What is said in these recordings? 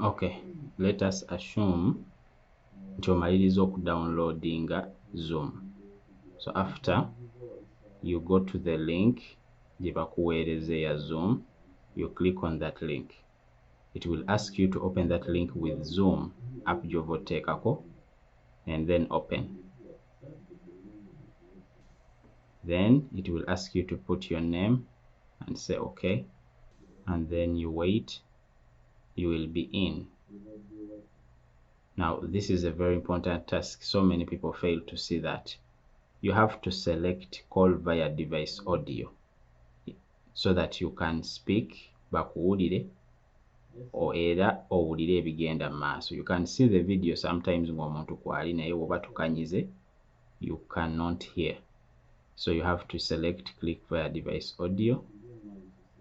Okay, let us assume nti omaliriza okudownloadinga Zoom. So after you go to the link gye bakuweereza ya Zoom, you click on that link. It will ask you to open that link with Zoom app gy'ova oteekako, and then open. Then it will ask you to put your name and say okay, and then you wait. You will be in. Now this is a very important task. So many people fail to see that. You have to select call via device audio so that you can speak bakuwulire or era owulire ebigenda maaso. You can see the video sometimes ng'omuntu kwali naye woba tukanyize you cannot hear. So you have to select click via device audio,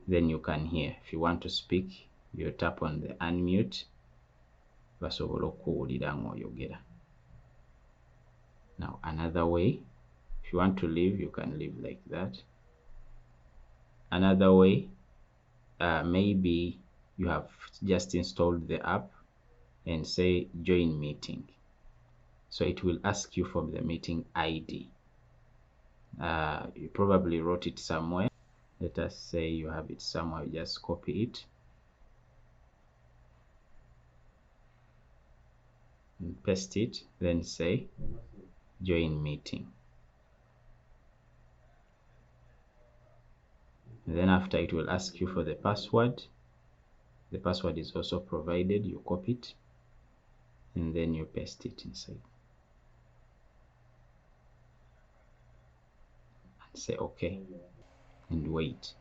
then you can hear. If you want to speak, you tap on the unmute basobola okuwulira ng'oyogera. Now another way, if you want to leave, you can leave like that. Another way, maybe you have just installed the app and say join meeting. So it will ask you for the meeting ID. You probably wrote it somewhere. Let us say you have it somewhere, you just copy it and paste it, then say join meeting. And then after, it will ask you for the password. The password is also provided. You copy it and then you paste it inside and say okay and wait.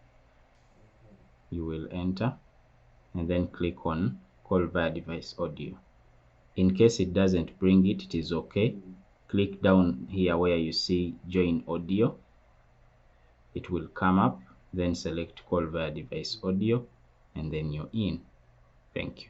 You will enter and then click on call via device audio. In case it doesn't bring it, it is okay. Click down here where you see join audio. It will come up, then select call via device audio, and then you're in. Thank you.